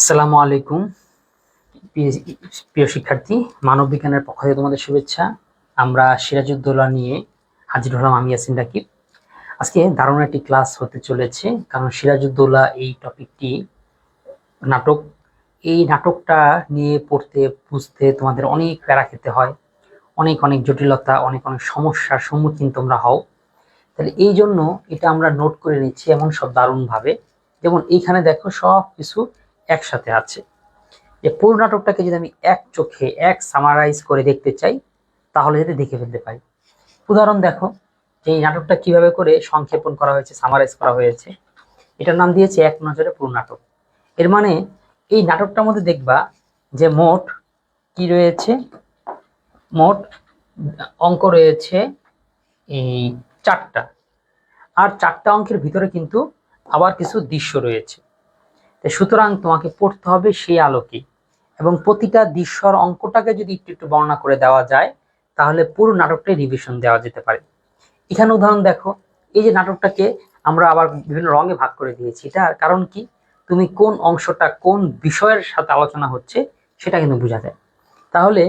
আসসালামু আলাইকুম প্রিয় শিক্ষার্থী, মানব বিজ্ঞানের পক্ষ থেকে তোমাদের শুভেচ্ছা। আমরা সিরাজউদ্দৌলা নিয়ে হাজির হলাম, আমি ইয়াসিন রাকিব। আজকে দারুণ একটি ক্লাস হতে চলেছে, কারণ সিরাজউদ্দৌলা এই টপিকটি নাটক। এই নাটকটা নিয়ে পড়তে বুঝতে তোমাদের অনেক প্যারা খেতে হয়, অনেক অনেক জটিলতা, অনেক অনেক সমস্যার সম্মুখীন তোমরা হও। তাহলে এই জন্য এটা আমরা নোট করে নিচ্ছি এমন সব দারুণ ভাবে। যেমন এইখানে দেখো সব কিছু একসাথে আছে। যে পুরো নাটকটাকে যদি আমি এক চোখে এক সামারাইজ করে দেখতে চাই, তাহলে যদি দেখে ফেলতে পারি। উদাহরণ দেখো যে এই নাটকটা কিভাবে করে সংক্ষেপণ করা হয়েছে, সামারাইজ করা হয়েছে। এটার নাম দিয়েছে এক নজরে পুরো নাটক। এর মানে এই নাটকটার মধ্যে দেখবা যে মোট কি রয়েছে, মোট অঙ্ক রয়েছে এই 4টা। আর 4টা অঙ্কের ভিতরে কিন্তু আবার কিছু দৃশ্য রয়েছে। সুতরাং তোমাকে পড়তে হবে সেই আলোকে, এবং প্রতিটা দৃশ্যর অঙ্কটাকে যদি একটু একটু বর্ণনা করে দেওয়া যায়, তাহলে পুরো নাটকটাই রিভিশন দেওয়া যেতে পারে। এখানে উদাহরণ দেখো, এই যে নাটকটাকে আমরা আবার বিভিন্ন রঙে ভাগ করে দিয়েছি। এটার কারণ কি, তুমি কোন অংশটা কোন বিষয়ের সাথে আলোচনা হচ্ছে সেটা কিন্তু বোঝা যায়। তাহলে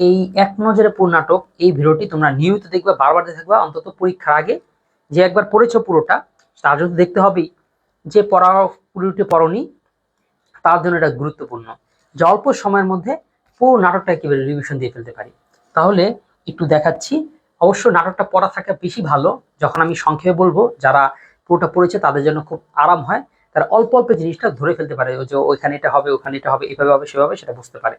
এই এক নজরে পুরো নাটক, এই ভিডিওটি তোমরা নিয়মিত দেখবে, বারবার দেখবা, অন্তত পরীক্ষার আগে যে একবার পড়েছো পুরোটা তার জন্য দেখতে হবেই। যে পড়া পুরোটি পড়নি তার জন্য এটা গুরুত্বপূর্ণ, যে অল্প সময়ের মধ্যে পুরো নাটকটা কিভাবে রিভিশন দিয়ে ফেলতে পারি। তাহলে একটু দেখাচ্ছি। অবশ্য নাটকটা পড়া থাকা বেশি ভালো, যখন আমি সংক্ষেপে বলবো যারা পুরোটা পড়েছে তাদের জন্য খুব আরাম হয়। তারা অল্প অল্প জিনিসটা ধরে ফেলতে পারে, যে ওইখানে এটা হবে, ওখানে এটা হবে, এভাবে হবে, সেভাবে সেটা বুঝতে পারে,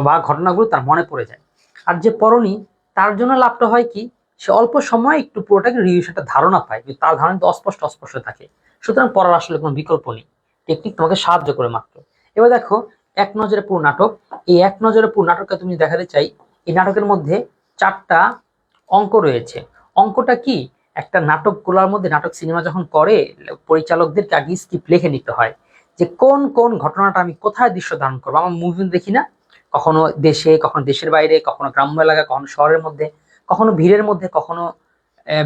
বা ঘটনাগুলো তার মনে পড়ে যায়। আর যে পড়নি তার জন্য লাভটা হয় কি, সে অল্প সময় একটু পুরোটাকে রিভিশনটা ধারণা পায়, কিন্তু তার ধারণা তো অস্পষ্ট অস্পষ্ট থাকে। সুতরাং পড়ার আসলে কোনো বিকল্প নেই, টেকনিক তোমাকে সাহায্য করে মাত্র। এবার দেখো এক নজরে পুরো নাটক। এই এক নজরে পুরো নাটকটা তুমি দেখাতে চাই, এই নাটকের মধ্যে 4টা অঙ্ক রয়েছে। অঙ্কটা কি, একটা নাটক গুলার মধ্যে, নাটক সিনেমা যখন করে পরিচালকদেরকে আগে স্ক্রিপ্ট লিখে নিতে হয়, যে কোন কোন ঘটনাটা আমি কোথায় দৃশ্য ধারণ করবো। আমার মুভি দেখি না, কখনো দেশে, কখনো দেশের বাইরে, কখনো গ্রাম্য এলাকা, কখনো শহরের মধ্যে, কখনো ভিড়ের মধ্যে, কখনো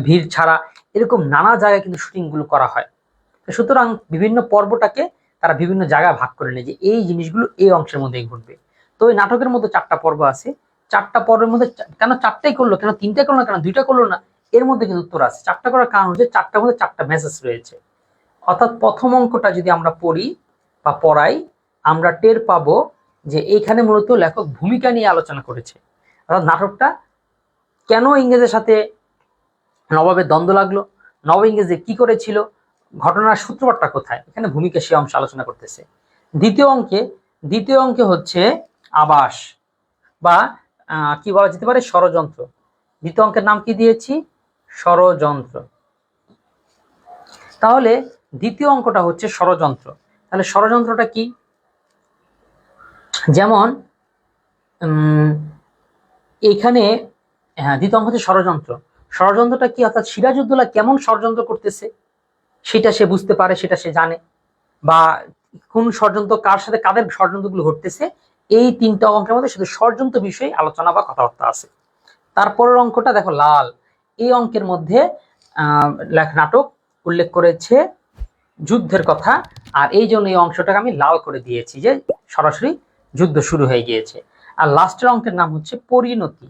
ভিড় ছাড়া, এরকম নানা জায়গায় কিন্তু শুটিং গুলো করা হয়। সুতরাং বিভিন্ন পর্বটাকে তারা বিভিন্ন জায়গায় ভাগ করে নেয়, যে এই জিনিসগুলো এই অংশের মধ্যেই ঘটবে। তো এই নাটকের মধ্যে 4টা পর্ব আছে। 4টা পর্বের মধ্যে কেন 4টাই করলো, কেন 3টা করলো না, কেন 2টা করলো না, এর মধ্যে কিন্তু উত্তর আছে। 4টা করার কারণ হচ্ছে 4টার মধ্যে 4টা মেসেজ রয়েছে। অর্থাৎ প্রথম অঙ্কটা যদি আমরা পড়ি বা পড়াই, আমরা টের পাবো যে এইখানে মূলত লেখক ভূমিকা নিয়ে আলোচনা করেছে। অর্থাৎ নাটকটা কেন ইংরেজের সাথে নবাবের দ্বন্দ্ব লাগলো, নবাব ইংরেজে কি করেছিল, ঘটনার সূত্রপাতটা কোথায়, এখানে ভূমিকা সে অংশ আলোচনা করতেছে। দ্বিতীয় অঙ্কে হচ্ছে আবাস, বা কি বলা যেতে পারে, ষড়যন্ত্র। দ্বিতীয় অঙ্কের নাম কি দিয়েছি, ষড়যন্ত্র। তাহলে দ্বিতীয় অঙ্কটা হচ্ছে ষড়যন্ত্র। তাহলে ষড়যন্ত্রটা কি, যেমন এখানে, হ্যাঁ, দ্বিতীয় অঙ্ক হচ্ছে ষড়যন্ত্র। ষড়যন্ত্রটা কি, অর্থাৎ সিরাজউদ্দৌলা কেমন ষড়যন্ত্র করতেছে সেটা সে বুঝতে পারে, সেটা সে জানে, বা কোন ষড়যন্ত্র, কার সাথে কাদের ষড়যন্ত্রগুলো ঘটতেছে। এই 3টা অঙ্কের মধ্যে শুধু ষড়যন্ত্র বিষয়ে আলোচনা বা কথাবার্তা আছে। তারপরের অঙ্কটা দেখো লাল, এই অঙ্কের মধ্যে নাটক উল্লেখ করেছে যুদ্ধের কথা, আর এই জন্য এই অংশটাকে আমি লাল করে দিয়েছি, যে সরাসরি যুদ্ধ শুরু হয়ে গিয়েছে। আর লাস্টের অঙ্কের নাম হচ্ছে পরিণতি,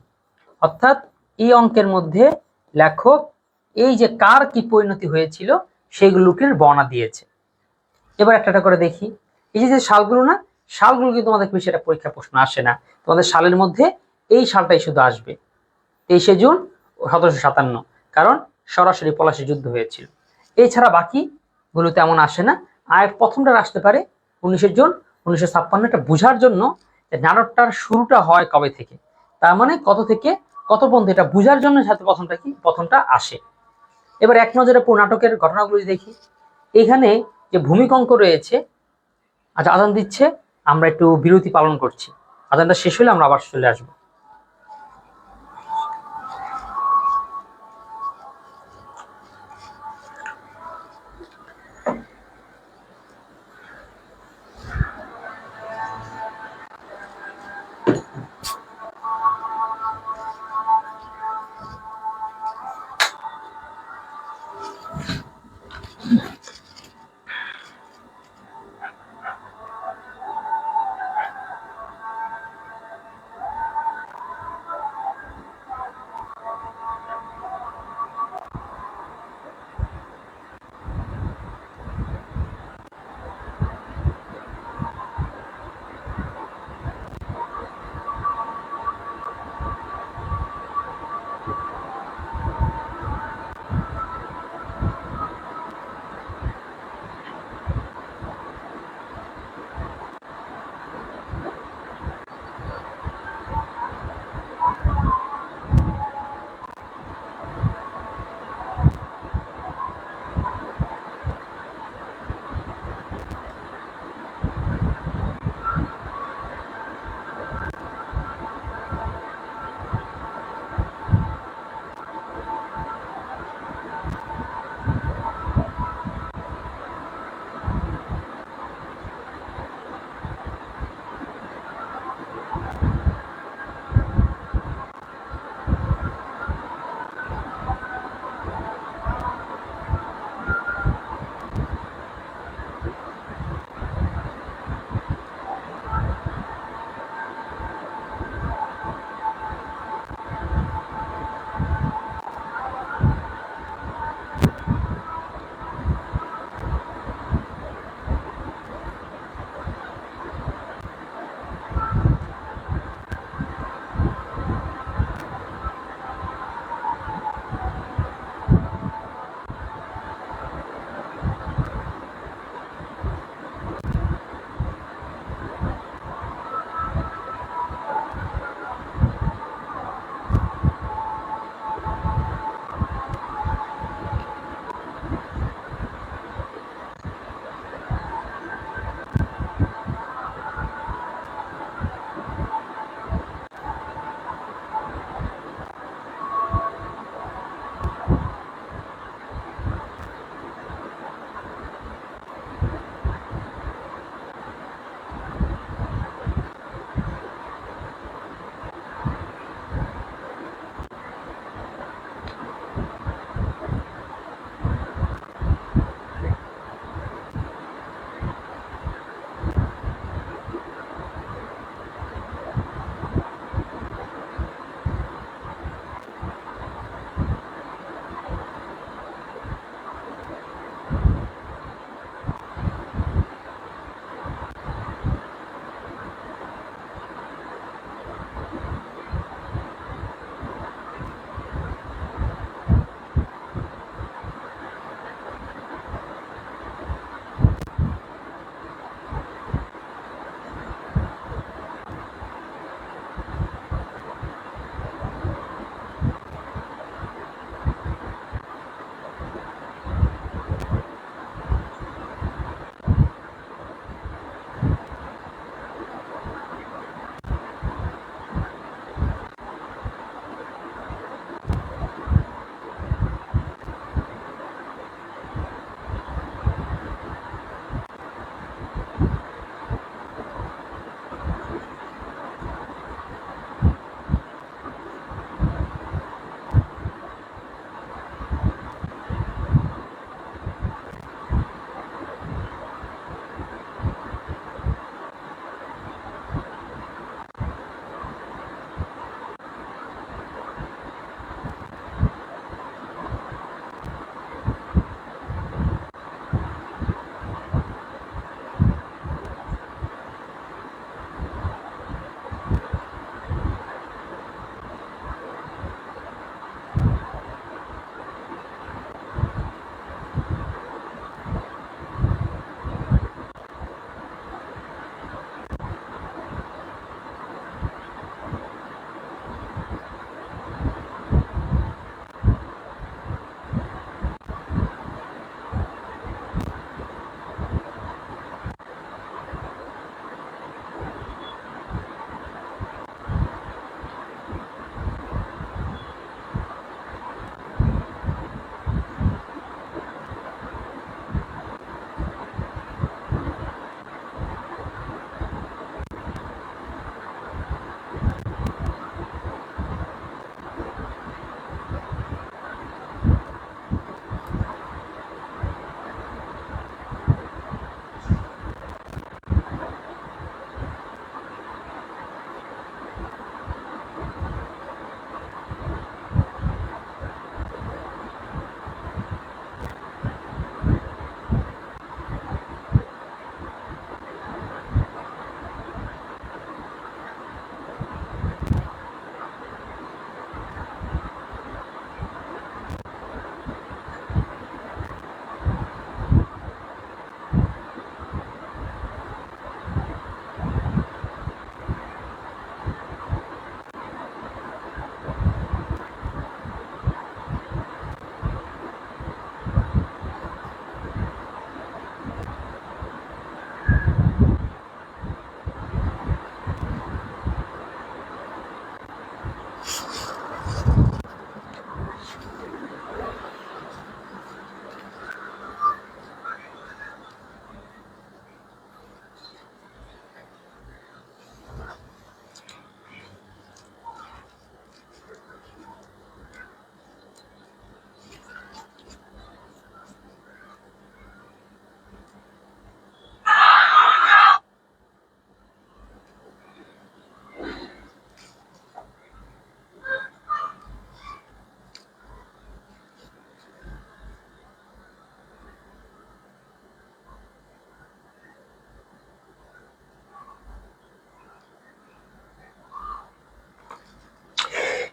অর্থাৎ এই অঙ্কের মধ্যে লেখক এই যে কার কি পরিণতি হয়েছিল সেগুলোকে বর্ণনা দিয়েছে। এবার একটা করে দেখি, এই যে সালগুলো না, সালগুলো কিন্তু তোমাদের বেশি একটা পরীক্ষা প্রশ্ন আসে না। তোমাদের সালের মধ্যে এই সালটাই শুধু আসবে, 23শে জুন 1757, কারণ সরাসরি পলাশী যুদ্ধ হয়েছিল। এছাড়া বাকি গুলো তেমন আসে না। আর প্রথমটা আসতে পারে 19শে জুন 1956, এটা বোঝার জন্য যে নাটকটার শুরুটা হয় কবে থেকে, তার মানে কত থেকে কত পর্যন্ত, এটা বোঝার জন্য সাথে প্রথমটা আসে। এবার এক নজরে পুরো নাটকের ঘটনাগুলো দেখি। এখানে যে ভূমিকম্প রয়েছে, আচ্ছা আজান দিচ্ছে, আমরা একটু বিরতি পালন করছি, আজানটা শেষ হলে আমরা আবার চলে আসবো।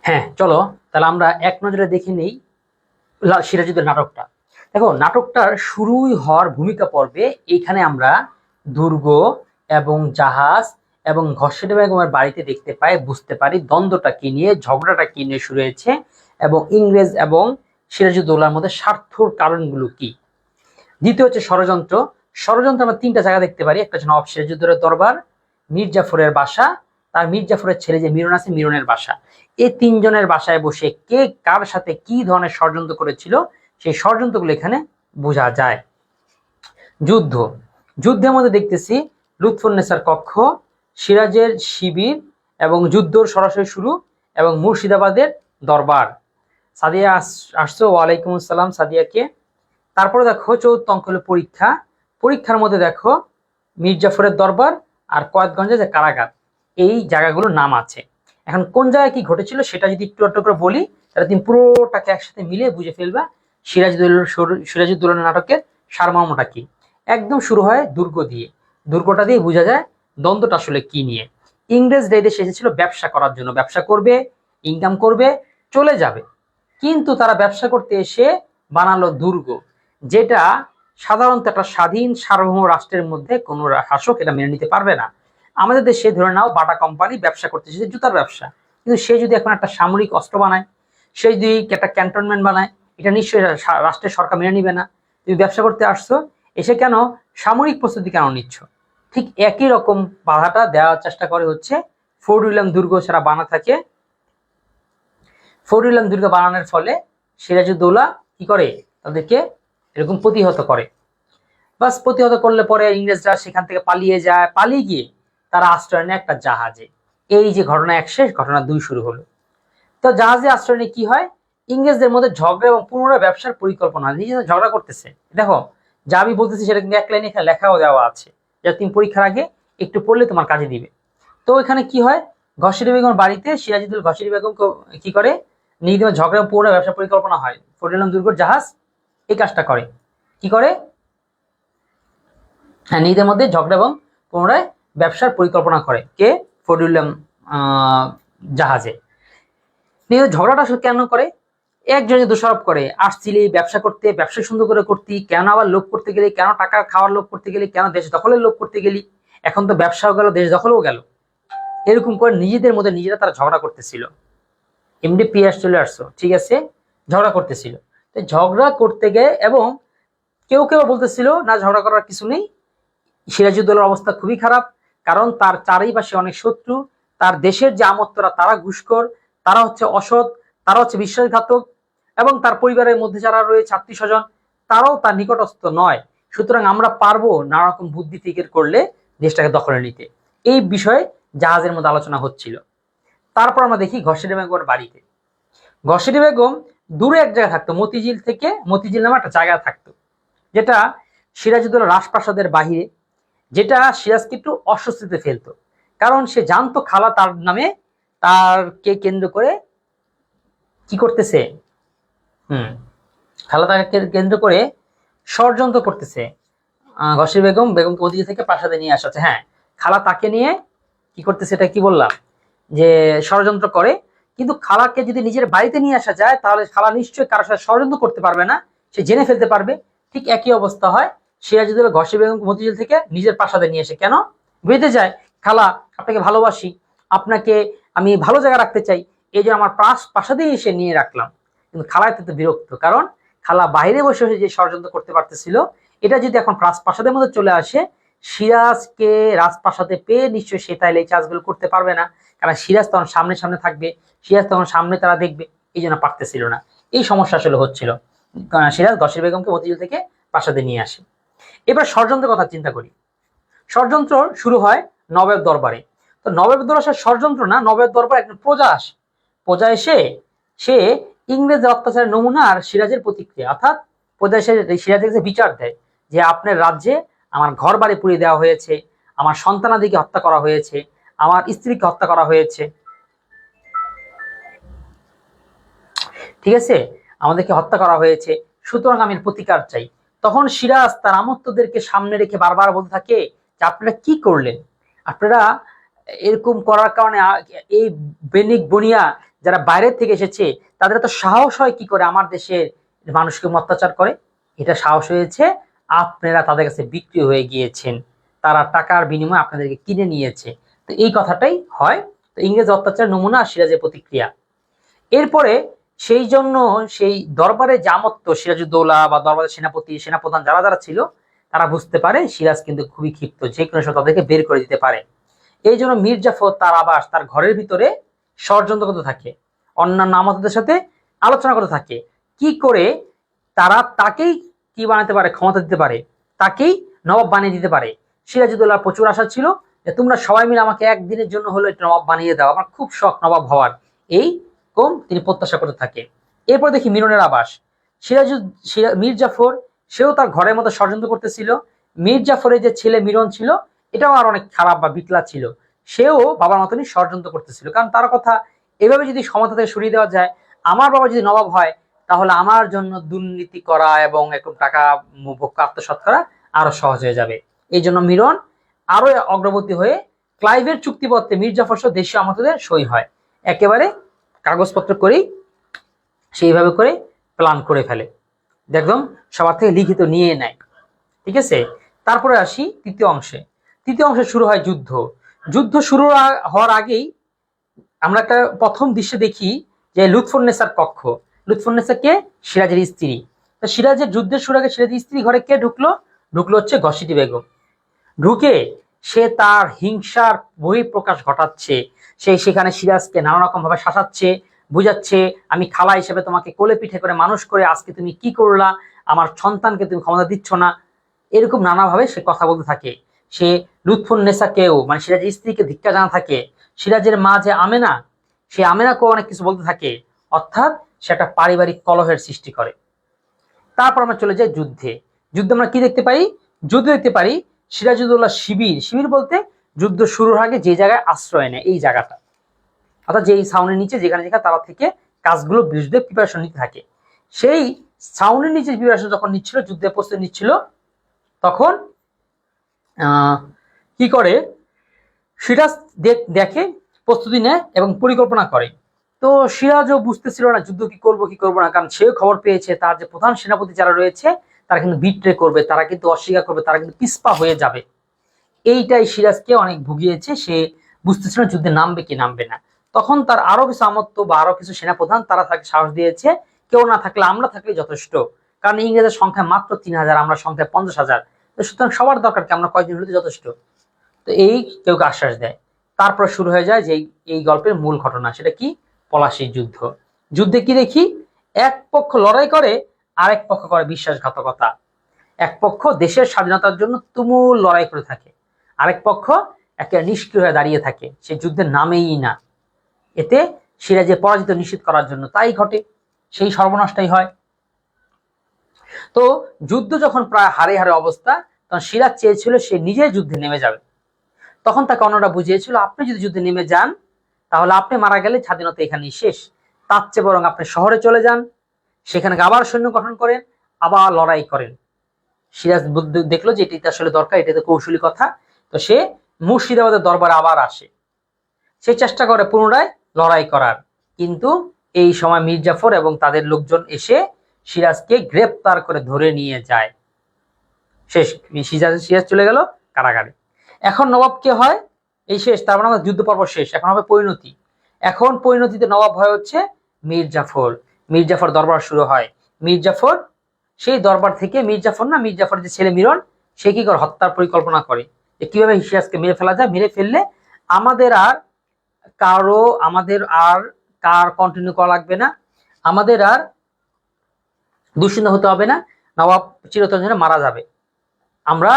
হ্যাঁ, চলো তাহলে আমরা এক নজরে দেখে নেই সিরাজুদ্দৌলার নাটকটা। দেখো, নাটকটার শুরুই হওয়ার ভূমিকা পর্বে এইখানে আমরা দুর্গ এবং জাহাজ এবং ঘসেট বেগমের বাড়িতে দেখতে পাই, বুঝতে পারি দ্বন্দ্বটা কি নিয়ে, ঝগড়াটা কি নিয়ে শুরু হয়েছে এবং ইংরেজ এবং সিরাজুদ্দৌলার মধ্যে স্বার্থর কারণগুলো কি। দ্বিতীয় হচ্ছে ষড়যন্ত্র। ষড়যন্ত্র আমরা তিনটা জায়গা দেখতে পারি। একটা হচ্ছে নবাব সিরাজউদ্দৌলার দরবার, মীর জাফরের বাসা, তার মীর জাফরের ছেলে যে মিরন আছে মিরনের বাসা। এই তিনজনের বাসায় বসে কে কার সাথে কি ধরনের ষড়যন্ত্র করেছিল সেই ষড়যন্ত্রগুলো এখানে বোঝা যায়। যুদ্ধ, যুদ্ধের মধ্যে দেখতেছি লুৎফুন্নেসার কক্ষ, সিরাজের শিবির এবং যুদ্ধর সরাসরি শুরু এবং মুর্শিদাবাদের দরবার। সাদিয়া আসছো, ওয়ালাইকুম আসসালাম সাদিয়াকে। তারপরে দেখো চৌদ্দ অঙ্ক হলো পরীক্ষা। পরীক্ষার মধ্যে দেখো মীর জাফরের দরবার আর কয়েদগঞ্জে যে কারাগার, এই জায়গাগুলোর নাম আছে। এখন কোন জায়গায় কি ঘটেছিল সেটা যদি একটু একটু করে বলি তাহলে তুমি পুরোটাকে একসাথে মিলিয়ে বুঝে ফেলবা সিরাজউদ্দৌলা নাটকের সারমর্মটা কি। একদম শুরু হয় দুর্গ দিয়ে, দুর্গটা দিয়ে বোঝা যায় দ্বন্দ্বটা আসলে কি নিয়ে। ইংরেজরা এদেশে এসেছিল ব্যবসা করার জন্য, ব্যবসা করবে, ইনকাম করবে, চলে যাবে। কিন্তু তারা ব্যবসা করতে এসে বানালো দুর্গ, যেটা সাধারণত একটা স্বাধীন সার্বভৌম রাষ্ট্রের মধ্যে কোনো শাসক এটা মেনে নিতে পারবে না। আমাদের দেশে ধরে নাও বাটা কোম্পানি ব্যবসা করতেছে, জুতার ব্যবসা, কিন্তু সে যদি এখন একটা সামরিক অস্ত্র বানায়, সে যদি একটা ক্যান্টনমেন্ট বানায়, এটা নিশ্চয়ই রাষ্ট্রের সরকার মেনে নিবে না। তুমি ব্যবসা করতে আসছো, এসে কেন সামরিক প্রস্তুতি কেন নিচ্ছ? ঠিক একই রকম বাধাটা দেওয়ার চেষ্টা করে হচ্ছে ফোর্ট উইলিয়াম দুর্গ ছাড়া বানা থাকে। ফোর্ট উইলিয়াম দুর্গ বানানোর ফলে সিরাজউদ্দৌলা কি করে, তাদেরকে এরকম প্রতিহত করে। বাস প্রতিহত করলে পরে ইংরেজরা সেখান থেকে পালিয়ে যায়, পালিয়ে গিয়ে তারা আশ্রয় নেয় একটা জাহাজে। এই যে ঘটনা এক শেষ, ঘটনা দুই শুরু হলো। তো জাহাজে আশ্রয় নিয়ে কি হয়, ইংরেজদের মধ্যে ঝগড়া এবং পুনরায় ব্যবসার পরিকল্পনা। নিজেদের ঝগড়া করতেছে, দেখো যা আমি বলতেছি সেটা কিন্তু এক লাইনে এখানে লেখাও দেওয়া আছে, যা তুমি পরীক্ষার আগে একটু পড়লে তোমার কাজে দিবে। তো এখানে কি হয়, ঘসেরি বেগম বাড়িতে সিরাজউদ্দৌলা ঘসেরি বেগম কি করে, নিজেদের ঝগড়া এবং পুনরায় ব্যবসার পরিকল্পনা হয়। ফোর্ট উইলিয়াম দুর্গের জাহাজ এই কাজটা করে, কি করে, হ্যাঁ, নিজেদের মধ্যে ঝগড়া এবং পুনরায় ব্যবসার পরিকল্পনা করে কে, ফোর্ট উইলিয়াম জাহাজে। নিজেদের ঝগড়াটা আসলে কেন করে, একজনে দোষারোপ করে আসছিলি ব্যবসা করতে, ব্যবসা সুন্দর করে করতি, কেন আবার লোভ করতে গেলি, কেন টাকা খাওয়ার লোভ করতে গেলি, কেন দেশ দখলের লোভ করতে গেলি, এখন তো ব্যবসাও গেল দেশ দখলও গেল। এরকম করে নিজেদের মধ্যে নিজেরা তারা ঝগড়া করতেছিল। এমডি পিয়াস চলে আসছো, ঠিক আছে, ঝগড়া করতেছিল। তো ঝগড়া করতে গিয়ে এবং কেউ কেউ বলতেছিল না ঝগড়া করার কিছু নেই, সিরাজউদ্দৌলার অবস্থা খুবই খারাপ, কারণ তার চারিপাশে অনেক শত্রু, তার দেশের যে আমত্তরা তারা ঘুষখোর, তারা হচ্ছে অসৎ, তারা হচ্ছে বিশ্বাসঘাতক, এবং তার পরিবারের মধ্যে যারা রয়েছে আত্মীয় স্বজন তারাও তার নিকটস্থ নয়। সুতরাং আমরা পারবো নানা রকম বুদ্ধি ফিকির করলে দেশটাকে দখলে নিতে। এই বিষয়ে জাহাজের মধ্যে আলোচনা হচ্ছিল। তারপর আমরা দেখি ঘসেরি বেগমের বাড়িতে, ঘসেরি বেগম দূরে এক জায়গায় থাকতো, মতিঝিল থেকে, মতিঝিল নামে একটা জায়গা থাকতো, যেটা সিরাজউদ্দৌলা রাজপ্রাসাদের বাহিরে, যেটা সিরাজকে একটু অস্বস্তিতে ফেলতো। কারণ সে জানতো খালা তার নামে, তারকে কেন্দ্র করে কি করতেছে, খালা তাকে কেন্দ্র করে ষড়যন্ত্র করতেছে। ঘসেরি বেগমকে মতিঝিল থেকে প্রাসাদে নিয়ে আসা হচ্ছে। হ্যাঁ, খালা তাকে নিয়ে কি করতেছে, এটা কি বললাম যে ষড়যন্ত্র করে। কিন্তু খালাকে যদি নিজের বাড়িতে নিয়ে আসা যায় তাহলে খালা নিশ্চয়ই কারোর সাথে ষড়যন্ত্র করতে পারবে না, সে জেনে ফেলতে পারবে। ঠিক একই অবস্থা হয়, সিরাজউদ্দৌলা ঘসেরি বেগমকে মতিঝিল থেকে নিজের প্রাসাদে নিয়ে এসে কেন বেঁধে যায়, খালা আপনাকে ভালোবাসি, আপনাকে আমি ভালো জায়গায় রাখতে চাই, এই জন্য আমার প্রাসাদে এসে নিয়ে রাখলাম। কিন্তু খালা এতে বিরক্ত, কারণ খালা বাইরে বসে বসে যে ষড়যন্ত্র করতে পারতেছিল, এটা যদি এখন প্রাসাদের মধ্যে চলে আসে, সিরাজকে রাজপ্রাসাদে পেয়ে নিশ্চয়ই সে তাইলে এই কাজগুলো করতে পারবে না, কারণ সিরাজ তখন সামনে সামনে থাকবে, সিরাজ তখন সামনে তারা দেখবে, এই জন্য পারতেছিল না। এই সমস্যা আসলে হচ্ছিল। সিরাজ ঘসেরি বেগমকে মতিঝিল থেকে প্রাসাদে নিয়ে আসে। এবার ষড়যন্ত্রের কথা চিন্তা করি। ষড়যন্ত্র শুরু হয় নবাব দরবারে। তো নবাব দরবার ষড়যন্ত্র না, নবাব দরবার একজন প্রজা আসে, প্রজা এসে সে ইংরেজের অত্যাচারের নমুনা আর সিরাজের প্রতিক্রিয়া, অর্থাৎ প্রজা এসে সিরাজের বিচার দেয় যে আপনার রাজ্যে আমার ঘর বাড়ি পুড়িয়ে দেওয়া হয়েছে, আমার সন্তানাদিকে হত্যা করা হয়েছে, আমার স্ত্রীকে হত্যা করা হয়েছে, ঠিক আছে, আমাদেরকে হত্যা করা হয়েছে, সুতরাং আমি প্রতিকার চাই। তখন সিরাজ তার আমত্তদেরকে সামনে রেখে বারবার বলতে থাকে যে আপনারা কি করলেন, আপনারা এরকম করার কারণে এই বেনিক বনিয়া যারা বাইরের থেকে এসেছে তাদের তো সাহস হয় কি করে আমার দেশের মানুষকে অত্যাচার করে? এটা সাহস হয়েছে আপনারা তাদের কাছে বিক্রি হয়ে গিয়েছেন, তারা টাকার বিনিময়ে আপনাদেরকে কিনে নিয়েছে। তো এই কথাটাই হয়। তো ইংরেজ অত্যাচার নমুনা আর সিরাজের প্রতিক্রিয়া। এরপরে সেই জন্য সেই দরবারে জামত্ব সিরাজউদ্দৌলা বা দরবারের সেনাপতি সেনাপ্রধান যারা যারা ছিল তারা বুঝতে পারে সিরাজ কিন্তু খুবই ক্ষিপ্ত, যে কোনো সময় তাদেরকে বের করে দিতে পারে। এই জন্য মীর জাফর তার আবাস তার ঘরের ভিতরে ষড়যন্ত্র করতে থাকে, অন্যান্য আমলাদের সাথে আলোচনা করতে থাকে কি করে তারা তাকেই কি বানাতে পারে, ক্ষমতা দিতে পারে, তাকেই নবাব বানিয়ে দিতে পারে। সিরাজউদ্দৌলার প্রচুর আশা ছিল যে তোমরা সবাই মিলে আমাকে একদিনের জন্য হলো একটা নবাব বানিয়ে দাও, আমার খুব শখ নবাব হওয়ার, এই কম তিনি প্রত্যাশা করতে থাকে। এরপর দেখি মিরনের আবাস। মীর জাফর সেও তার ঘরের মতো ষড়যন্ত্র করতেছিল। মীর জাফরের যে ছেলে মিরন ছিল এটাও আর অনেক খারাপ বা বিকলা ছিল, সেও বাবার মতনই ষড়যন্ত্র করতেছিল, কারণ তার কথা এভাবে যদি ক্ষমতা থেকে সরিয়ে দেওয়া যায়, আমার বাবা যদি নবাব হয় তাহলে আমার জন্য দুর্নীতি করা এবং একটু টাকা আত্মসাৎ করা আরো সহজ হয়ে যাবে। এই জন্য মিরন আরো অগ্রগতি হয়ে ক্লাইভের চুক্তিপত্রে মীর জাফর সহ দেশীয় আমলাদের সই হয়, একেবারে কাগজপত্র করেই সেইভাবে করে প্ল্যান করে ফেলে, একদম সবার থেকে লিখিত নিয়ে নেয়। ঠিক আছে, তারপরে আসি তৃতীয় অংশে। তৃতীয় অংশে শুরু হয় যুদ্ধ। যুদ্ধ শুরু হওয়ার আগেই আমরা একটা প্রথম দৃশ্য দেখি যে লুৎফুন্নেসার কক্ষ। লুৎফুন্নেসা কে? সিরাজের স্ত্রী। তো সিরাজের যুদ্ধের শুরু আগে সিরাজের স্ত্রী ঘরে কে ঢুকলো? ঢুকলো হচ্ছে ঘসিটি বেগম। ঢুকে সে তার হিংসার বহিঃপ্রকাশ ঘটাচ্ছে। সে সেখানে সিরাজকে নানা রকম ভাবে শাসাচ্ছে, বুঝাচ্ছে আমি খালা হিসেবে তোমাকে কোলে পিঠে করে মানুষ করে আজকে তুমি কি করলা, আমার সন্তানকে তুমি ক্ষমতা দিচ্ছ না, এরকম নানাভাবে সে কথা বলতে থাকে। সে লুৎফুন্নেসাকেও মানে সিরাজের স্ত্রীকে ধিক্কার জানা থাকে। সিরাজের মা যে আমেনা, সে আমেনাকেও অনেক কিছু বলতে থাকে, অর্থাৎ সে একটা পারিবারিক কলহের সৃষ্টি করে। তারপর আমরা চলে যাই যুদ্ধে। যুদ্ধে আমরা কি দেখতে পাই? যুদ্ধ দেখতে পারি সিরাজউদ্দৌলা শিবির। শিবির বলতে যুদ্ধ শুরুর আগে যে জায়গায় আশ্রয় নেয় এই জায়গাটা, অর্থাৎ যেই ছাউনির নিচে যেখানে যেখানে তারা থেকে কাজগুলো বিরুদ্ধে প্রিপারেশন নিতে থাকে, সেই ছাউনির নিচে প্রিপারেশন যখন নিচ্ছিল, যুদ্ধের প্রস্তুতি নিচ্ছিল, তখন কি করে সিরাজ দেখে প্রস্তুতি নেয় এবং পরিকল্পনা করে। তো সিরাজও বুঝতেছিল না যুদ্ধ কি করব না, কারণ সেও খবর পেয়েছে তার যে প্রধান সেনাপতি যারা রয়েছে তারা কিন্তু বিট্রে করবে, তারা কিন্তু অস্বীকার করবে, তারা কিন্তু পিছপা হয়ে যাবে। এইটাই সিরাজকে অনেক ভুগিয়েছে, সে বুঝতেছিল না যুদ্ধে নামবে কি নামবে না। তখন তার আরো কিছু আমত্ত বা আরো কিছু সেনাপ্রধান তারা তাকে সাহস দিয়েছে, কেউ না থাকলে আমরা থাকলে যথেষ্ট, কারণ ইংরেজের সংখ্যা মাত্র 3000, আমরা সংখ্যা 50,000, তো সুতরাং সবার দরকার কি, আমরা কয়েকজন হলে যথেষ্ট। তো এই কেউ আশ্বাস দেয়। তারপর শুরু হয়ে যায় যে এই গল্পের মূল ঘটনা, সেটা কি? পলাশীর যুদ্ধ। যুদ্ধে কি দেখি? এক পক্ষ লড়াই করে, আরেক পক্ষ করে বিশ্বাসঘাতকতা। এক পক্ষ দেশের স্বাধীনতার জন্য তুমুল লড়াই করে থাকে, আরেক পক্ষ একে নিষ্ক্রিয় হয়ে দাঁড়িয়ে থাকে, সে যুদ্ধের নামেই না। এতে সিরাজের পরাজিত নিশ্চিত করার জন্য তাই ঘটে, সেই সর্বনাশটাই হয়। তো যুদ্ধ যখন প্রায় হারে হারে অবস্থা, তখন সিরাজ চেয়েছিল সে নিজে যুদ্ধে নেমে যাবে। তখন তাকে অন্যরা বুঝিয়েছিল আপনি যদি যুদ্ধে নেমে যান তাহলে আপনি মারা গেলে স্বাধীনতা এখানেই শেষ, তার চেয়ে বরং আপনি শহরে চলে যান, সেখানে আবার সৈন্য গঠন করেন, আবার লড়াই করেন। সিরাজ দেখলো যে এটি আসলে দরকার, এটা তো কৌশলী কথা। তো সে মুর্শিদাবাদের দরবারে আবার আসে, সে চেষ্টা করে পুনরায় লড়াই করার, কিন্তু এই সময় মীর জাফর এবং তাদের লোকজন এসে সিরাজকে গ্রেপ্তার করে ধরে নিয়ে যায়। শেষ, সিরাজ চলে গেল কারাগারে। এখন নবাব কে হয়? এই শেষ, তার মানে আমাদের যুদ্ধ পর্ব শেষ, এখন হবে পরিণতি। এখন পরিণতিতে নবাব হয় হচ্ছে মীর জাফর। মীর জাফর দরবার শুরু হয়। মীর জাফর সেই দরবার থেকে মীর জাফরের যে ছেলে মিরন, সে কি করে হত্যার পরিকল্পনা করে যে কিভাবে সিরাজকে মেরে ফেলা যায়, মেরে ফেললে আমাদের আর কার কন্টিনিউ করা লাগবে না, আমাদের আর দুশ্চিন্ত হতে হবে না, নবাব চিরতরে জন্য মারা যাবে, আমরা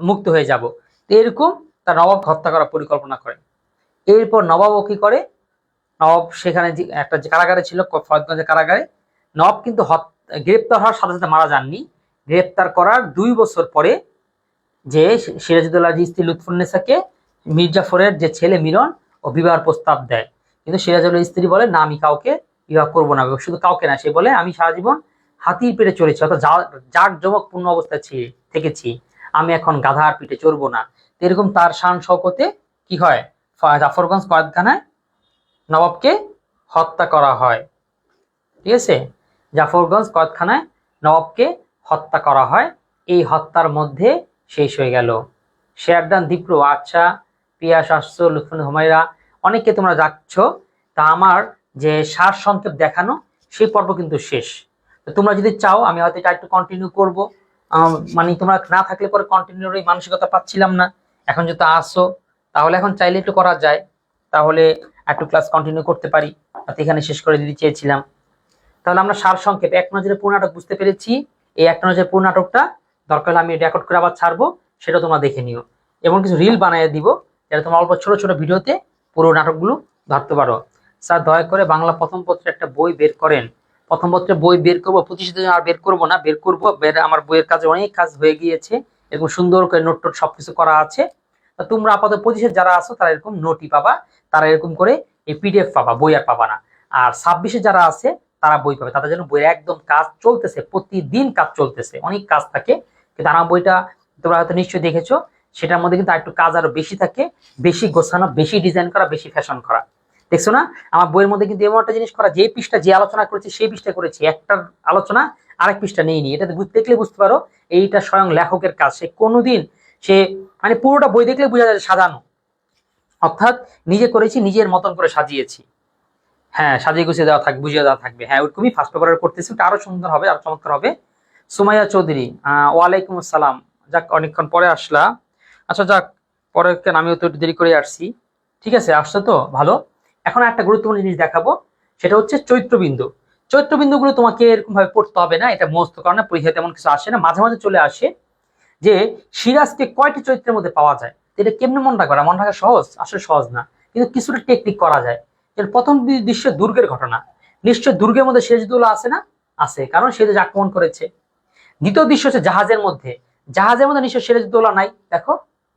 মুক্ত হয়ে যাব। এরকম তার নবাব হত্যা করার পরিকল্পনা করে। এরপর নবাবও কি করে, নবাব সেখানে একটা যে কারাগারে ছিল ফরিদগঞ্জের কারাগারে, নবাব কিন্তু গ্রেপ্তার হওয়ার সাথে সাথে মারা যাননি। গ্রেপ্তার করার 2 বছর পরে যে সিরাজউদ্দৌলার স্ত্রী লুৎফুন্নেসাকে মীর জাফরের যে ছেলে মিরন ও বিবাহের প্রস্তাব দেয়, কিন্তু সিরাজউদ্দৌলার স্ত্রী বলে না, আমি কাউকে বিবাহ করবো না। শুধু কাউকে না, সে বলে আমি সারা জীবন হাতির পেটে চলেছি, অর্থাৎ জাঁকজমক পূর্ণ অবস্থায় থেকেছি, আমি এখন গাধার পিঠে চড়বো না। এরকম তার শান শওকতে কি হয়, জাফরগঞ্জ কয়েদখানায় নবাবকে হত্যা করা হয়। ঠিক আছে, জাফরগঞ্জ কয়েদখানায় নবাবকে হত্যা করা হয়। এই হত্যার মধ্যে শেষ হয়ে গেল। শেরডান দীপ্র, আচ্ছা পিয়াস আসছো, লুৎফুন হুমায়রা, অনেকে তোমরা যাচ্ছ। তা আমার যে সার সংক্ষেপ দেখানো সেই পর্ব কিন্তু শেষ। তো তোমরা যদি চাও আমি হয়তো এটা একটু কন্টিনিউ করব, মানে তোমরা না থাকলে পরে কন্টিনিউর এই মানসিকতা পাচ্ছিলাম না। এখন যেহেতু আসো তাহলে এখন চাইলে একটু করা যায়, তাহলে একটু ক্লাস কন্টিনিউ করতে পারি। এখানে শেষ করে দিতে চেয়েছিলাম। তাহলে আমরা সার সংক্ষেপ এক নজরে পুরো নাটক বুঝতে পেরেছি। এই এক নজরে পুরো নাটকটা দরকার হলে আমি রেকর্ড করে আবার ছাড়বো, সেটা তোমরা দেখে নিও। এবং কিছু রিল বানিয়ে দিব যাতে তোমরা অল্প ছোট ছোট ভিডিওতে পুরো নাটকগুলো ধরতে পারো। স্যার দয়া করে বাংলা প্রথম পত্রে একটা বই বের করেন। প্রথম পত্রে বই বের করবো, প্রতিষ্ঠিত আর বের করবো না, বের করবো। আমার বইয়ের কাজে অনেক কাজ হয়ে গিয়েছে, এরকম সুন্দর করে নোট টোট সবকিছু করা আছে। তোমরা আপাতত 25-এ যারা আছো তারা এরকম নোটই পাবা, তারা এরকম করে এই পিডিএফ পাবা, বই আর পাবা না। আর 26-এ যারা আছে তারা বই পাবে, তাদের জন্য বইয়ের একদম কাজ চলতেছে, প্রতিদিন কাজ চলতেছে, অনেক কাজ থাকে। কিন্তু আমার বইটা তোমরা হয়তো নিশ্চয়ই দেখেছো, সেটার মধ্যে কিন্তু একটু কাজ আরো বেশি থাকে, বেশি গোছানো, বেশি ডিজাইন করা, বেশি ফ্যাশন করা। দেখছো না আমার বইয়ের মধ্যে কিন্তু এমন একটা জিনিস করা, যে পৃষ্ঠা যে আলোচনা করেছি সেই পৃষ্ঠা করেছি, একটার আলোচনা আরেক পৃষ্ঠা নেইনি। এটা দেখলে বুঝতে পারো এইটা স্বয়ং লেখকের কাজ। সে কোনোদিন সে মানে পুরোটা বই দেখলে বোঝা যায় সাজানো, অর্থাৎ নিজে করেছি, নিজের মতন করে সাজিয়েছি। হ্যাঁ, সাজিয়ে গুছিয়ে দেওয়া থাকবে, বুঝিয়ে দেওয়া থাকবে। হ্যাঁ, ওইরকমই ফার্স্ট পেপার করতেছি, ওটা আরো সুন্দর হবে, আরো চমৎকার হবে। সুমাইয়া চৌধুরী, ওয়ালাইকুম আসসালাম। যাক, অনেকক্ষণ পরে আসলা। আচ্ছা যাক, পরে কেন, আমিও তো একটু দেরি করে আসছি। ঠিক আছে, আসছো তো ভালো। এখন একটা গুরুত্বপূর্ণ জিনিস দেখাবো, সেটা হচ্ছে চৈত্রবিন্দু। চৈত্রবিন্দুগুলো তোমাকে এরকম ভাবে পড়তে হবে না, এটা মস্ত কারণে পরীক্ষায় তেমন কিছু আসে না, মাঝে মাঝে চলে আসে। যে সিরাজকে কয়টি চরিত্রের মধ্যে পাওয়া যায়, এটা কেমনে মনে রাখবে? মনে রাখা সহজ? আসলে সহজ না, কিন্তু কিছুটা টেকনিক করা যায়। এর প্রথম দৃশ্য দুর্গের ঘটনা, নিশ্চয় দুর্গের মধ্যে সিরাজউদ্দৌলা আছে না? আছে, কারণ সে যে আক্রমণ করেছে। দ্বিতীয় দৃশ্য হচ্ছে জাহাজের মধ্যে, জাহাজের মধ্যে নিশ্চয় সিরাজউদ্দৌলা নাই। দেখো,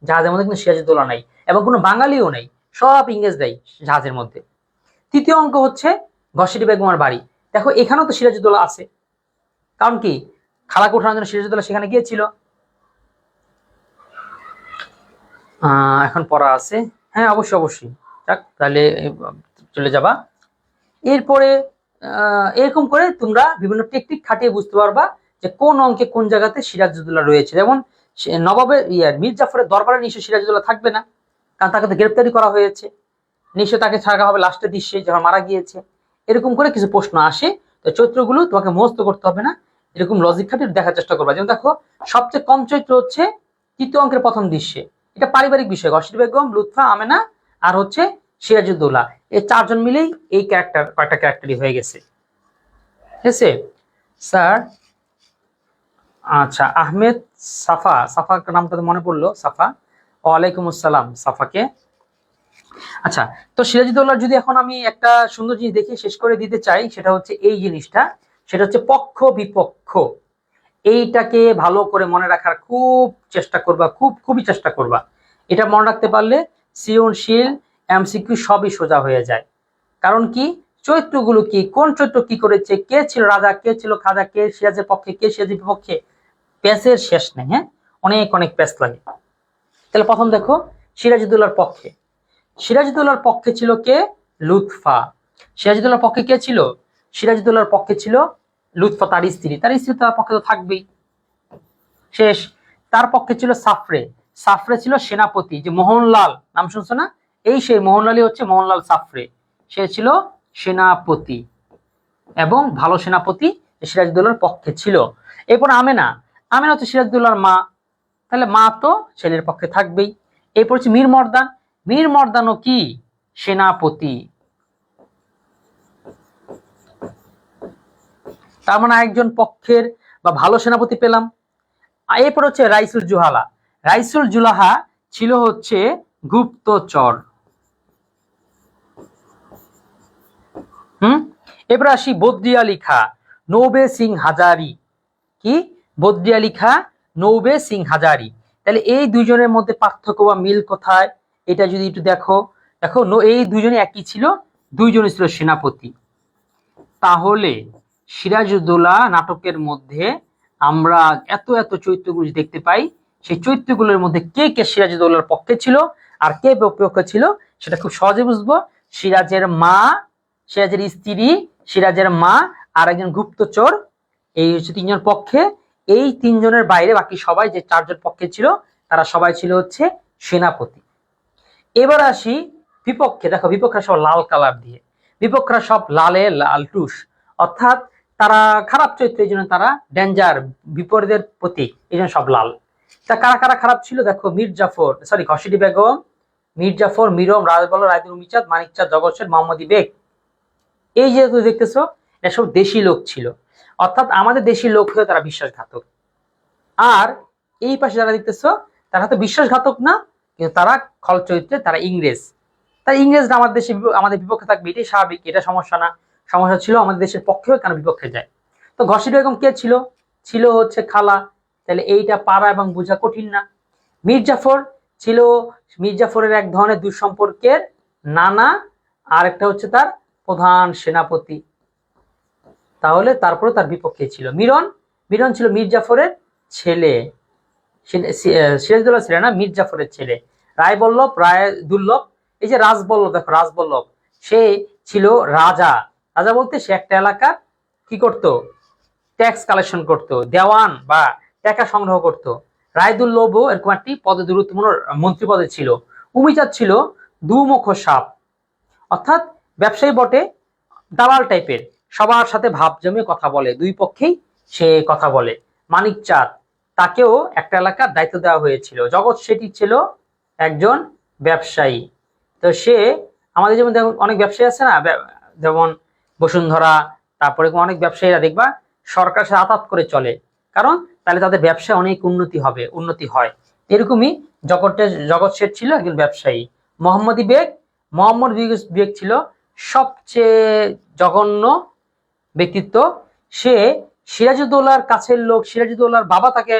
জাহাজের মধ্যে কিন্তু সিরাজউদ্দৌলা নাই, এবং কোনো বাঙালিও নাই, সব ইংরেজরাই জাহাজের মধ্যে। তৃতীয় অঙ্ক হচ্ছে ঘসেটি বেগমের বাড়ি, দেখো এখানেও তো সিরাজউদ্দৌলা আছে, কারণ কি খালাকে ওঠানোর জন্য সিরাজউদ্দৌলা সেখানে গিয়েছিল। এখন পড়া আছে, হ্যাঁ অবশ্যই অবশ্যই। যাক, তাহলে চলে যাবা। এরপরে এরকম করে তোমরা বিভিন্ন টেকনিক খাটিয়ে বুঝতে পারবা যে কোন অঙ্কে কোন জায়গাতে সিরাজউদ্দৌলা রয়েছে। যেমন নবাবের মীর জাফরের দরবারে নিশ্চয় সিরাজউদ্দৌলা থাকবে না, কারণ তাকে তো গ্রেপ্তারি করা হয়েছে, নিশ্চয় তাকে ছাড়া হবে লাস্টের দৃশ্যে যখন মারা গিয়েছে। এরকম করে কিছু প্রশ্ন আসে। তো চরিত্রগুলো তোমাকে মুখস্থ করতে হবে না, এরকম লজিক খাটিয়ে দেখার চেষ্টা করবা। যেমন দেখো, সবচেয়ে কম চরিত্র হচ্ছে তৃতীয় অঙ্কের প্রথম দৃশ্যে, এটা পারিবারিক বিষয়, ঘসেটি বেগম, লুৎফা, আমেনা আর হচ্ছে সিরাজউদ্দৌলা, এই চারজন মিলেই এই ক্যারেক্টার, কয়েকটা ক্যারেক্টারই হয়ে গেছে। ঠিক আছে স্যার। আচ্ছা, আহমেদ সাফা, সাফা নামটা তো মনে পড়লো, সাফা, ওয়ালাইকুম আসসালাম সাফাকে। আচ্ছা, তো সিরাজউদ্দৌলার যদি এখন আমি একটা সুন্দর জিনিস দেখে শেষ করে দিতে চাই, সেটা হচ্ছে এই জিনিসটা, সেটা হচ্ছে পক্ষ বিপক্ষ। এইটাকে ভালো করে মনে রাখার খুব চেষ্টা করবা, খুবই চেষ্টা করবা। এটা মনে রাখতে পারলে সৃজনশীল, এমসিকিউ সবই সোজা হয়ে যায়। কারণ কি, চরিত্রগুলো কি, কোন চরিত্র কি করেছে, কে ছিল রাজা, কে ছিল খাজা, কে সিরাজের পক্ষে, কে সিরাজের বিপক্ষে, প্যাচের শেষ নেই। হ্যাঁ, অনেক অনেক প্যাচ লাগে। তাহলে প্রথম দেখো, সিরাজউদ্দৌলার পক্ষে, সিরাজউদ্দৌলার পক্ষে ছিল কে? লুৎফা। সিরাজউদ্দৌলার পক্ষে কে ছিল? সিরাজউদ্দৌলার পক্ষে ছিল লুৎফা, তার স্ত্রী, তার পক্ষে তো থাকবেই। শেষ। তার পক্ষে ছিল সাফরে, সাফরে ছিল সেনাপতি, যে মোহনলাল নাম শুনছো না, এই সেই মোহনলালই হচ্ছে মোহনলাল সাফরে, সে ছিল সেনাপতি এবং ভালো সেনাপতি, সিরাজউদ্দৌলার পক্ষে ছিল। এরপর আমেনা, আমেনা হচ্ছে সিরাজউদ্দৌলার মা, তাহলে মা তো ছেলের পক্ষে থাকবেই। এরপর হচ্ছে মীর মর্দান, মীর মর্দানও কি সেনাপতি, তার মানে একজন পক্ষের বা ভালো সেনাপতি পেলাম। এরপর হচ্ছে রাইসুল জুহালা, রাইসুল জুলাহা ছিল হচ্ছে গুপ্তচর। এবার আসি বদ্রি আলী খা, নৌবে সিং হাজারি, কি বদ্রি আলী খা, নৌবে সিং হাজারি। তাহলে এই দুইজনের মধ্যে পার্থক্য বা মিল কোথায়, এটা যদি একটু দেখো, দেখো এই দুইজনে একই ছিল, দুইজনই ছিল সেনাপতি। তাহলে সিরাজউদ্দৌলা নাটকের মধ্যে আমরা এত এত চরিত্রগুলো দেখতে পাই, সেই চরিত্রগুলোর মধ্যে কে কে সিরাজউদ্দৌলার পক্ষে ছিল আর কে বিপক্ষে ছিল, সেটা খুব সহজে বুঝবো। সিরাজের মা সিরাজের স্ত্রী, সিরাজের মা, আর একজন গুপ্তচর, এই হচ্ছে তিনজন পক্ষে। এই তিনজনের বাইরে বাকি সবাই যে চারজন পক্ষে ছিল তারা সবাই ছিল হচ্ছে সেনাপতি। এবার আসি বিপক্ষে। দেখো বিপক্ষরা সব লাল কালার দিয়ে, বিপক্ষরা সব লালে লাল টুস, অর্থাৎ তারা খারাপ চরিত্র, এই জন্য তারা ডেঞ্জার, বিপরীতের প্রতীক, এই জন্য সব লাল। তা কারা কারা খারাপ ছিল দেখো, ঘসিডি বেগম, মীর জাফর, মিরম, রাজবল্লভ, রায়দুল উমিচাঁদ, মানিকচাঁদ, জগৎ শেঠ, মোহাম্মদী বেগ, এই যে তুমি দেখতেছো এসব দেশি লোক ছিল, অর্থাৎ আমাদের দেশি লোক হয়ে তারা বিশ্বাসঘাতক। আর এই পাশে যারা দেখতেছো তারা তো বিশ্বাসঘাতক না, কিন্তু তারা খল চরিত্রে, তারা ইংরেজ। তাই ইংরেজরা আমাদের দেশে আমাদের বিপক্ষে থাকবে, এটাই স্বাভাবিক, এটা সমস্যা না। সমস্যা ছিল আমাদের দেশের পক্ষেও কেন বিপক্ষে যায়। তো ঘসিডি বেগম কে ছিল? ছিল হচ্ছে খালা, তাহলে এইটা পারা এবং বোঝা কঠিন না। মীর জাফর ছিল, মীর জাফরের এক ধরনের দুঃসম্পর্কের নানা, আর একটা হচ্ছে তার প্রধান সেনাপতি, তাহলে তারপরে তার বিপক্ষে ছিল। মিরন, মিরন ছিল মীর জাফরের ছেলে, সিরাজউদ্দৌলা ছিল না, মীর জাফরের ছেলে। রায়বল্লভ, রায়দুল্লভ, এই যে রাজবল্লভ, দেখো রাজবল্লভ, সে ছিল রাজা। রাজা বলতে সে একটা এলাকার কি করত, ট্যাক্স কালেকশন করত, দেওয়ান বা টাকা সংগ্রহ করত। রায়দুল্লভও এরকম একটি পদে, গুরুত্বপূর্ণ মন্ত্রী পদে ছিল। উমিচাঁদ ছিল দুমুখ সাপ, অর্থাৎ ব্যবসায়ী বটে, দালাল টাইপের, সবার সাথে ভাব জমিয়ে কথা বলে, দুই পক্ষেই সে কথা বলে। মানিকচাঁদ, তাকেও একটা এলাকার দায়িত্ব দেওয়া হয়েছিল। জগৎ শেঠী ছিল একজন ব্যবসায়ী। তো সে আমাদের যেমন অনেক ব্যবসায়ী আছে না, যেমন বসুন্ধরা, তারপরে অনেক ব্যবসায়ীরা দেখবা সরকারের সাথে আতাত করে চলে, কারণ তাহলে তাদের ব্যবসায় অনেক উন্নতি হয়। এরকমই জগৎ শেঠ ছিল একজন ব্যবসায়ী। মোহাম্মদী বেগ, মোহাম্মদ বেগ ছিল সবচেয়ে জঘন্য ব্যক্তিত্ব। সে সিরাজউদ্দৌলার কাছের লোক, সিরাজউদ্দৌলার বাবা তাকে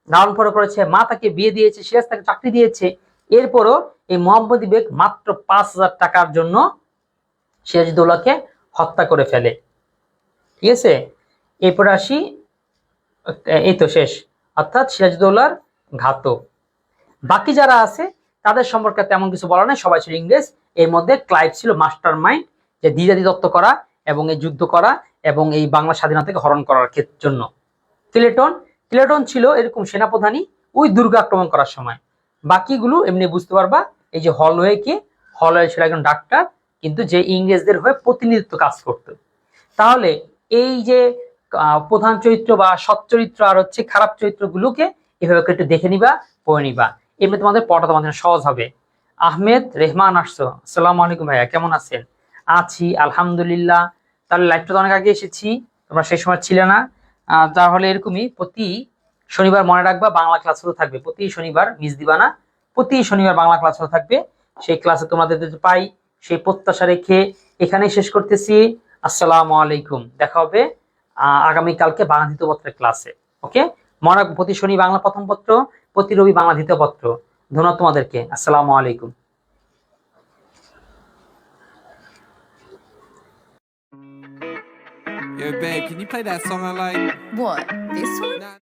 লালন পালন করেছে, মা তাকে বিয়ে দিয়েছে, সিরাজ তাকে চাকরি দিয়েছে। এরপরও এই মোহাম্মদী বেগ মাত্র 5,000 টাকার জন্য সিরাজউদ্দৌলাকে হত্যা করে ফেলে। ঠিক আছে, এরপরে আসি, এই তো শেষ, অর্থাৎ সিরাজউদ্দৌলার ঘাতক। বাকি যারা আছে তাদের সম্পর্কে তেমন কিছু বলা নাই, সবাই ছিল ইংরেজ। এর মধ্যে ক্লাইভ ছিল মাস্টার মাইন্ড, যে দ্বিজাতি তত্ত্ব করা এবং এই যুদ্ধ করা এবং এই বাংলা স্বাধীনতাকে হরণ করার জন্য। ক্লেটন ছিল এরকম সেনাপ্রধানী ওই দুর্গ আক্রমণ করার সময়। বাকিগুলো এমনি বুঝতে পারবা। এই যে হলওয়ে ছিল একজন ডাক্তার, কিন্তু যে ইংরেজদের হয়ে প্রতিনিধিত্ব কাজ করত। তাহলে এই যে প্রধান চরিত্র বা সৎ চরিত্র আর হচ্ছে খারাপ চরিত্রগুলোকে এভাবে একটু দেখে নিবা, পড়ে নিবা, এমনি তোমাদের পড়াটা তোমাদের সহজ হবে। আহমেদ রেহমান আসছো, আসসালামু আলাইকুম ভাইয়া, কেমন আছেন? আছি আলহামদুলিল্লাহ। তাহলে লাইভটা তো অনেক আগে এসেছি, তোমরা সেই সময় ছিলে না। তাহলে এরকমই প্রতি শনিবার মনে রাখবা বাংলা ক্লাস হতে থাকবে, প্রতি শনিবার মিস দিবা না, প্রতি শনিবার বাংলা ক্লাস হতে থাকবে। সেই ক্লাসে তোমাদের পাই সেই প্রত্যাশা রেখে এখানেই শেষ করতেছি। আসসালামু আলাইকুম, দেখা হবে আগামীকালকে বাংলা দ্বিতীয় পত্রের ক্লাসে। ওকে, মনে রাখবো প্রতি শনি বাংলা প্রথম পত্র, প্রতি রবি বাংলা দ্বিতীয় পত্র। ধন্যবাদ তোমাদেরকে, আসসালামু আলাইকুম। Yo, babe, can you play that song I like? What? This one? Nah.